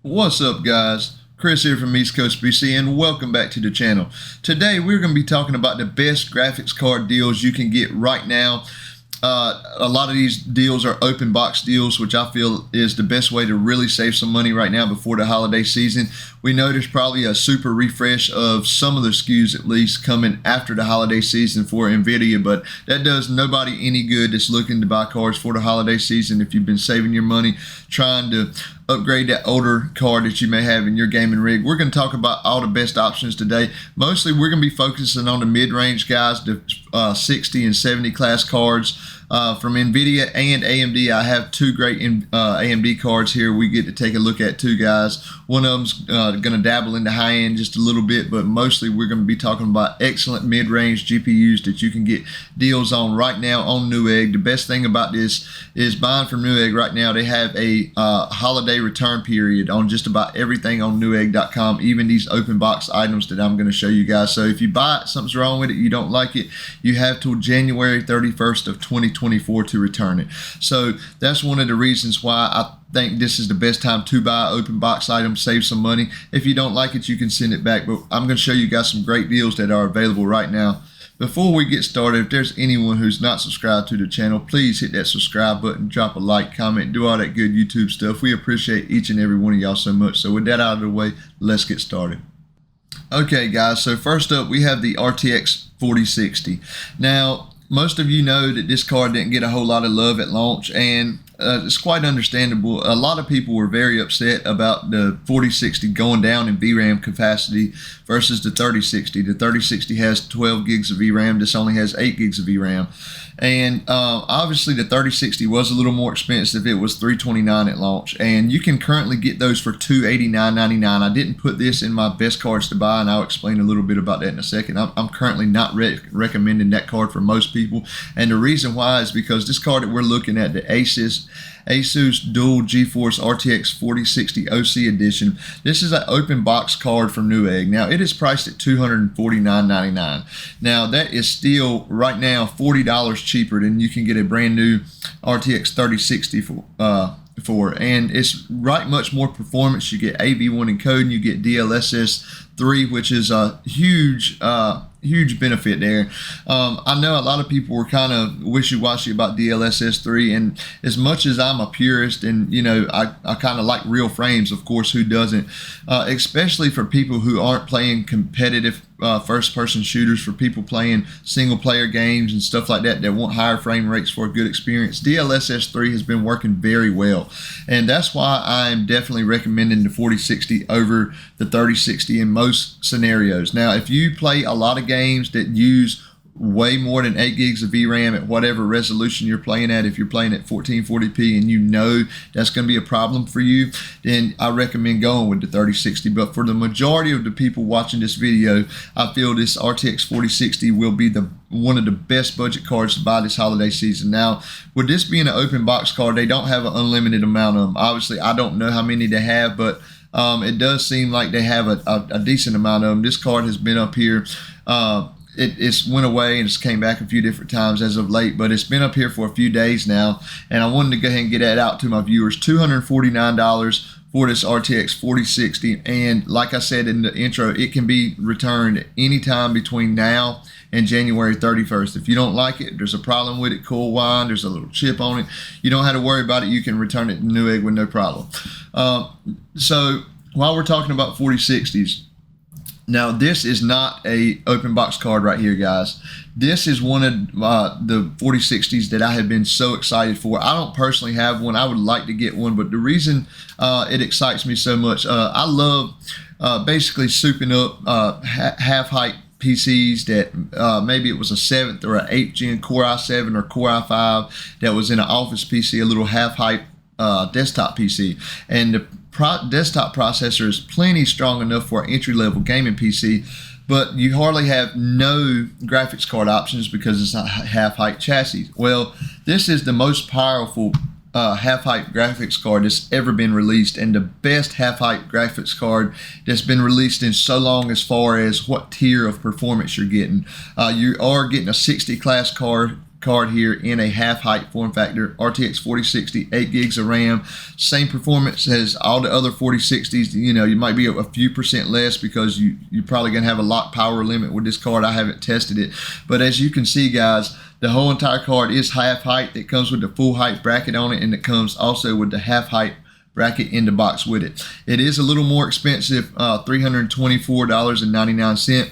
What's up, guys? Chris here from East Coast BC, and welcome back to the channel. Today we're going to be talking about the best graphics card deals you can get right now. A lot of these deals are open box deals, which I feel is the best way to really save some money right now before the holiday season. We know there's probably a super refresh of some of the SKUs at least coming after the holiday season for NVIDIA, but that does nobody any good that's looking to buy cards for the holiday season. If you've been saving your money trying to upgrade that older card that you may have in your gaming rig, we're going to talk about all the best options today. Mostly we're going to be focusing on the mid-range guys, the 60 and 70 class cards from NVIDIA and AMD. I have two great AMD cards here we get to take a look at too, guys. One of them's going to dabble into high end just a little bit, but mostly we're going to be talking about excellent mid-range GPUs that you can get deals on right now on Newegg. The best thing about this is buying from Newegg right now, they have a holiday return period on just about everything on newegg.com, even these open box items that I'm going to show you guys. So if you buy it, something's wrong with it, you don't like it, you have till January 31st of 2024 to return it. So that's one of the reasons why I think this is the best time to buy open box items, save some money. If you don't like it, you can send it back, but I'm going to show you guys some great deals that are available right now. Before we get started, if there's anyone who's not subscribed to the channel, please hit that subscribe button, drop a like, comment, do all that good YouTube stuff. We appreciate each and every one of y'all so much. So with that out of the way, let's get started. Okay, guys, so first up, we have the RTX 4060. Now, most of you know that this card didn't get a whole lot of love at launch, and it's quite understandable. A lot of people were very upset about the 4060 going down in VRAM capacity versus the 3060. The 3060 has 12 gigs of VRAM. This only has 8 gigs of VRAM. And obviously the 3060 was a little more expensive. It was $329 at launch, and you can currently get those for $289.99. I didn't put this in my best cards to buy, and I'll explain a little bit about that in a second. I'm currently not recommending that card for most people, and the reason why is because this card that we're looking at, the Asus Dual GeForce RTX 4060 OC edition, this is an open box card from Newegg. Now it is priced at $249.99. Now that is still right now $40 cheaper than you can get a brand new RTX 3060 for, and it's much more performance. You get AV1 encoding, you get DLSS 3, which is a huge benefit there. I know a lot of people were kind of wishy-washy about DLSS 3, and as much as I'm a purist and I kind of like real frames, of course, who doesn't, especially for people who aren't playing competitive first-person shooters, for people playing single-player games and stuff like that want higher frame rates for a good experience. DLSS 3 has been working very well, and that's why I'm definitely recommending the 4060 over the 3060 in most scenarios. Now, if you play a lot of games that use way more than 8 gigs of VRAM at whatever resolution you're playing at, if you're playing at 1440p and you know that's going to be a problem for you, then I recommend going with the 3060. But for the majority of the people watching this video, I feel this RTX 4060 will be one of the best budget cards to buy this holiday season. Now, with this being an open box card, they don't have an unlimited amount of them. Obviously, I don't know how many they have, but it does seem like they have a decent amount of them. This card has been up here. It's went away and it's came back a few different times as of late, but it's been up here for a few days now, and I wanted to go ahead and get that out to my viewers. $249 for this RTX 4060, and like I said in the intro, it can be returned anytime between now and January 31st. If you don't like it, there's a problem with it, cool wine, there's a little chip on it, you don't have to worry about it. You can return it to Newegg with no problem. So while we're talking about 4060s, now this is not a open box card right here, guys. This is one of the 4060s that I have been so excited for. I don't personally have one. I would like to get one, but the reason it excites me so much, I love basically souping up half-height PCs that maybe it was a 7th or an 8th gen Core i7 or Core i5 that was in an office PC, a little half-height desktop PC, and the desktop processor is plenty strong enough for an entry-level gaming PC, but you hardly have no graphics card options because it's a half-height chassis. Well, this is the most powerful half-height graphics card that's ever been released, and the best half-height graphics card that's been released in so long as far as what tier of performance you're getting. You are getting a 60 class card card here in a half height form factor. RTX 4060, 8 gigs of RAM, same performance as all the other 4060s. You know, you might be a few percent less because you're probably going to have a lock power limit with this card. I haven't tested it, but as you can see, guys, the whole entire card is half height. It comes with the full height bracket on it, and it comes also with the half height bracket in the box with it. It is a little more expensive, $324.99.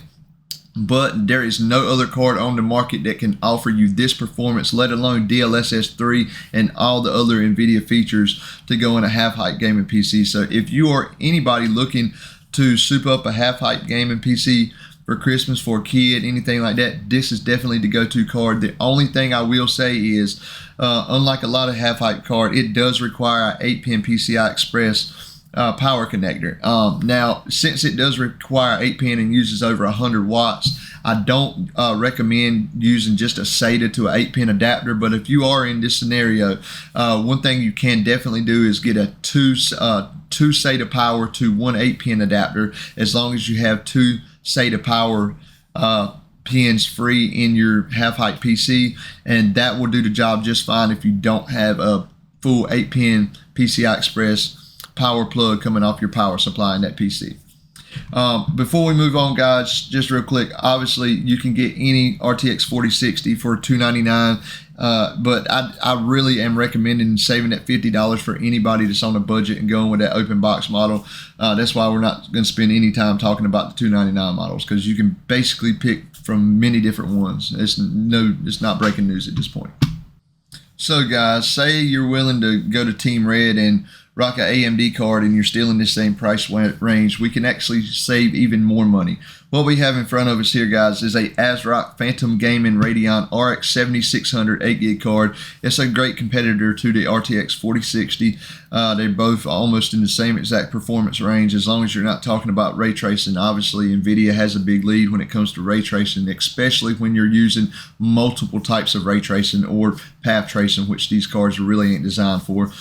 But there is no other card on the market that can offer you this performance, let alone DLSS 3 and all the other NVIDIA features to go in a half-height gaming PC. So if you are anybody looking to soup up a half-height gaming PC for Christmas for a kid, anything like that, this is definitely the go-to card. The only thing I will say is, unlike a lot of half-height card, it does require an 8-pin PCI Express power connector. Now, since it does require 8-pin and uses over 100 watts, I don't recommend using just a SATA to an 8-pin adapter. But if you are in this scenario, one thing you can definitely do is get a two SATA power to one 8-pin adapter, as long as you have two SATA power pins free in your half-height PC, and that will do the job just fine if you don't have a full 8-pin PCI Express power plug coming off your power supply in that PC. Before we move on, guys, just real quick, obviously you can get any RTX 4060 for $299, but I really am recommending saving that $50 for anybody that's on a budget and going with that open box model. That's why we're not going to spend any time talking about the $299 models, because you can basically pick from many different ones. It's not breaking news at this point. So guys, say you're willing to go to Team Red and rock an AMD card and you're still in the same price range. We can actually save even more money. What we have in front of us here, guys, is a ASRock Phantom Gaming Radeon RX 7600 8GB card. It's a great competitor to the RTX 4060. They're both almost in the same exact performance range, as long as you're not talking about ray tracing. Obviously, NVIDIA has a big lead when it comes to ray tracing, especially when you're using multiple types of ray tracing or path tracing, which these cards really ain't designed for.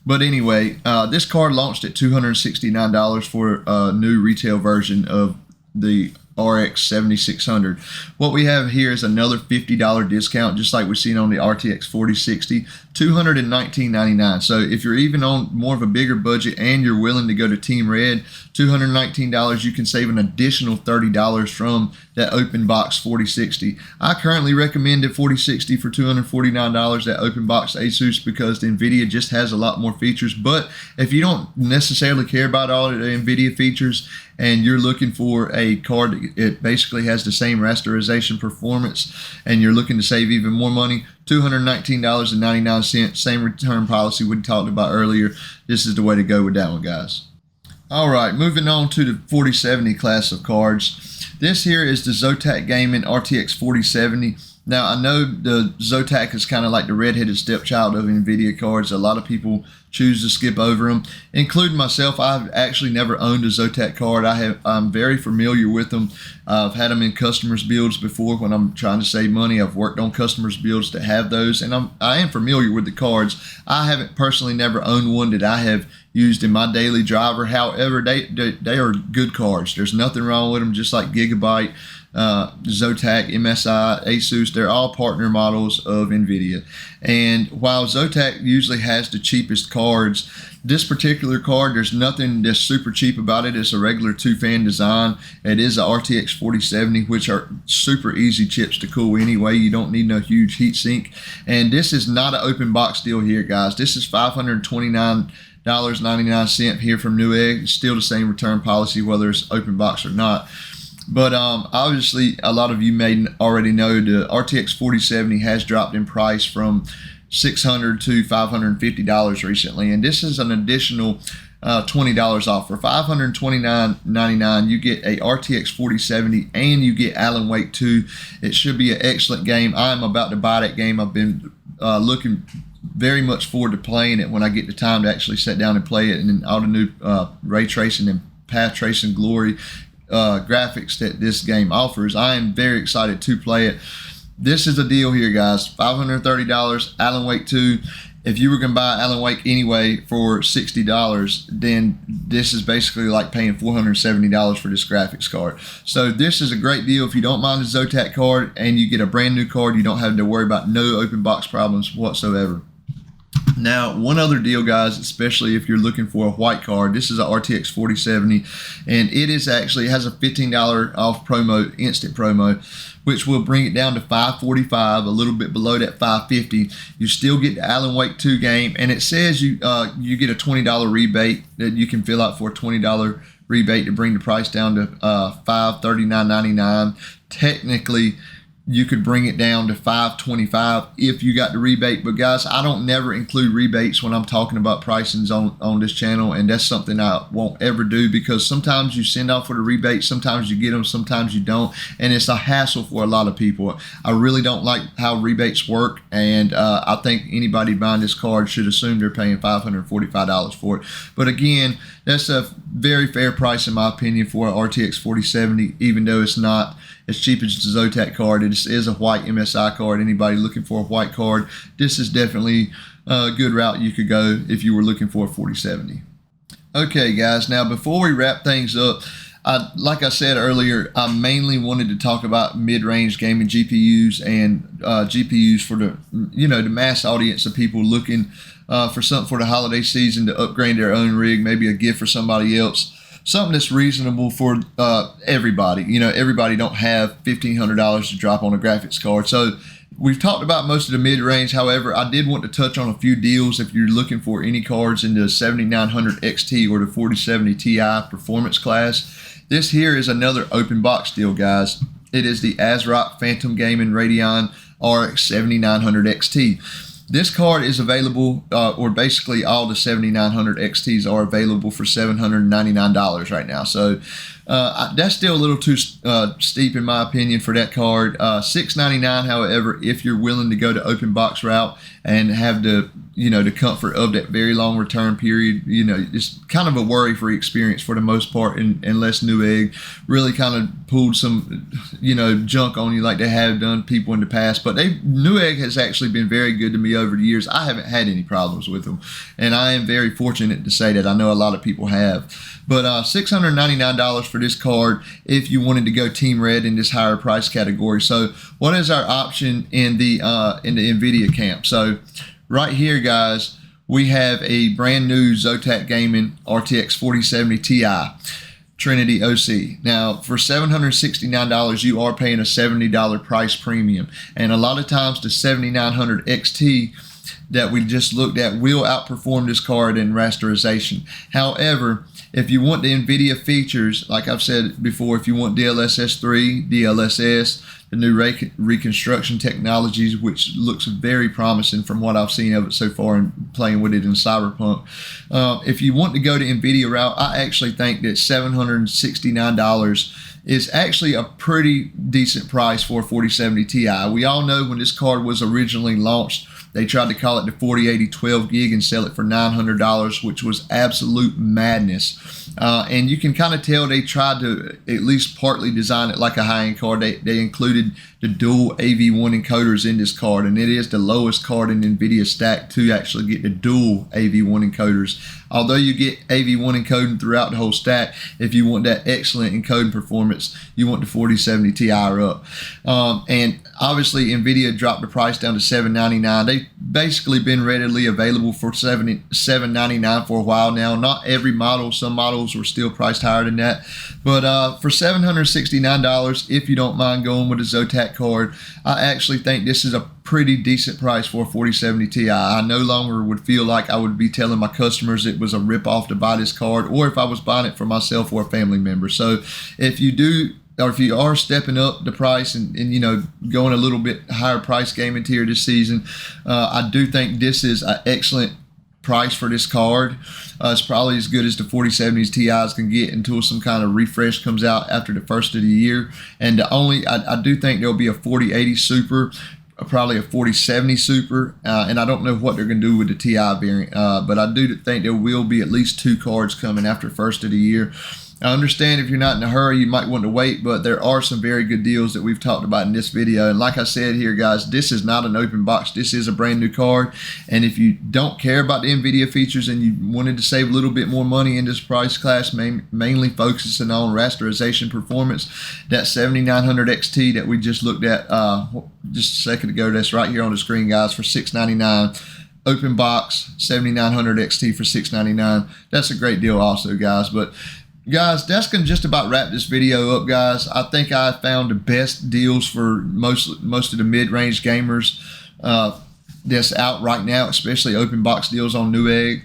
But anyway, this card launched at $269 for a new retail version of the RX 7600. What we have here is another $50 discount, just like we've seen on the RTX 4060, $219.99. So if you're even on more of a bigger budget and you're willing to go to Team Red, $219, you can save an additional $30 from that open box 4060. I currently recommend the 4060 for $249, that open box Asus, because the NVIDIA just has a lot more features. But if you don't necessarily care about all of the NVIDIA features and you're looking for a card that it basically has the same rasterization performance and you're looking to save even more money, $219.99, same return policy we talked about earlier. This is the way to go with that one, guys. All right, moving on to the 4070 class of cards. This here is the Zotac Gaming RTX 4070. Now, I know the Zotac is kind of like the redheaded stepchild of NVIDIA cards. A lot of people choose to skip over them, including myself. I've actually never owned a Zotac card. I'm very familiar with them. I've had them in customers' builds before when I'm trying to save money. I've worked on customers' builds that have those, and I am familiar with the cards. I haven't personally never owned one that I have used in my daily driver. However, they are good cards. There's nothing wrong with them, just like Gigabyte, Zotac, MSI, Asus. They're all partner models of NVIDIA. And while Zotac usually has the cheapest cards, this particular card, there's nothing that's super cheap about it. It's a regular 2-fan design. It is a RTX 4070, which are super easy chips to cool anyway. You don't need no huge heat sink. And this is not an open box deal here, guys. This is $529.99 here from Newegg. It's still the same return policy, whether it's open box or not. But obviously, a lot of you may already know the RTX 4070 has dropped in price from $600 to $550 recently, and this is an additional $20 off. For $529.99, you get a RTX 4070 and you get Alan Wake 2. It should be an excellent game. I'm about to buy that game. I've been looking very much forward to playing it when I get the time to actually sit down and play it, and then all the new ray tracing and path tracing glory graphics that this game offers. I am very excited to play it. This is a deal here, guys. $530, Alan Wake 2, if you were going to buy Alan Wake anyway for $60, then this is basically like paying $470 for this graphics card. So this is a great deal if you don't mind the Zotac card and you get a brand new card. You don't have to worry about no open box problems whatsoever. Now, one other deal, guys, especially if you're looking for a white card, this is a RTX 4070, and it is actually has a $15 off promo, instant promo, which will bring it down to $545, a little bit below that $550. You still get the Alan Wake 2 game, and it says you get a $20 rebate that you can fill out for a $20 rebate to bring the price down to $539.99. Technically, you could bring it down to $525 if you got the rebate. But guys, I don't never include rebates when I'm talking about pricings on this channel, and that's something I won't ever do, because sometimes you send out for the rebate, sometimes you get them, sometimes you don't, and it's a hassle for a lot of people. I really don't like how rebates work, and I think anybody buying this card should assume they're paying $545 for it. But again, that's a very fair price in my opinion for an RTX 4070, even though it's not as cheap as the Zotac card. It is a white MSI card. Anybody looking for a white card, this is definitely a good route you could go if you were looking for a 4070. Okay guys, now before we wrap things up, like I said earlier, I mainly wanted to talk about mid-range gaming GPUs and GPUs for the the mass audience of people looking for something for the holiday season to upgrade their own rig, maybe a gift for somebody else. Something that's reasonable for everybody. Everybody don't have $1,500 to drop on a graphics card. So we've talked about most of the mid-range. However, I did want to touch on a few deals if you're looking for any cards in the 7900 XT or the 4070 Ti performance class. This here is another open box deal, guys. It is the ASRock Phantom Gaming Radeon RX 7900 XT. This card is available, or basically all the 7900 XTs are available for $799 right now. So that's still a little too steep in my opinion for that card. $699, however, if you're willing to go the open box route and have the the comfort of that very long return period. It's kind of a worry-free experience for the most part, unless Newegg really kind of pulled some junk on you like they have done people in the past. But Newegg has actually been very good to me over the years. I haven't had any problems with them, and I am very fortunate to say that. I know a lot of people have. But $699 for this card if you wanted to go Team Red in this higher price category. So what is our option in the NVIDIA camp? So right here, guys, we have a brand new Zotac Gaming RTX 4070 Ti Trinity OC. Now, for $769, you are paying a $70 price premium. And a lot of times the 7900 XT that we just looked at will outperform this card in rasterization. However, if you want the NVIDIA features, like I've said before, if you want DLSS 3, DLSS, the new reconstruction technologies, which looks very promising from what I've seen of it so far and playing with it in Cyberpunk. If you want to go to NVIDIA route, I actually think that $769 is actually a pretty decent price for a 4070 Ti. We all know when this card was originally launched, they tried to call it the 4080 12 gig and sell it for $900, which was absolute madness. And you can kind of tell they tried to at least partly design it like a high-end card. They included the dual AV1 encoders in this card, and it is the lowest card in NVIDIA stack to actually get the dual AV1 encoders. Although you get AV1 encoding throughout the whole stack, if you want that excellent encoding performance, you want the 4070 Ti up. And obviously, NVIDIA dropped the price down to $799. They've basically been readily available for $799 for a while now. Not every model. Some models were still priced higher than that. But for $769, if you don't mind going with a Zotac card, I actually think this is a pretty decent price for a 4070 Ti. I no longer would feel like I would be telling my customers it was a rip-off to buy this card, or if I was buying it for myself or a family member. So if you do, or if you are stepping up the price and going a little bit higher price gaming tier this season, I do think this is an excellent price for this card. It's probably as good as the 4070s Ti's can get until some kind of refresh comes out after the first of the year. And I do think there'll be a 4080 Super, probably a 4070 Super, and I don't know what they're going to do with the Ti variant, but I do think there will be at least two cards coming after first of the year. I understand if you're not in a hurry, you might want to wait, but there are some very good deals that we've talked about in this video. And like I said here, guys, this is not an open box. This is a brand new card. And if you don't care about the NVIDIA features and you wanted to save a little bit more money in this price class, mainly focusing on rasterization performance, that 7900 XT that we just looked at just a second ago, that's right here on the screen, guys, for $699. Open box 7900 XT for $699. That's a great deal also, guys. But guys, that's going to just about wrap this video up, guys. I think I found the best deals for most of the mid-range gamers that's out right now, especially open box deals on Newegg.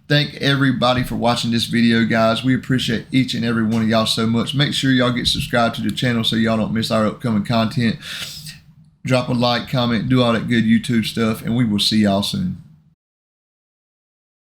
Thank everybody for watching this video, guys. We appreciate each and every one of y'all so much. Make sure y'all get subscribed to the channel so y'all don't miss our upcoming content. Drop a like, comment, do all that good YouTube stuff, and we will see y'all soon.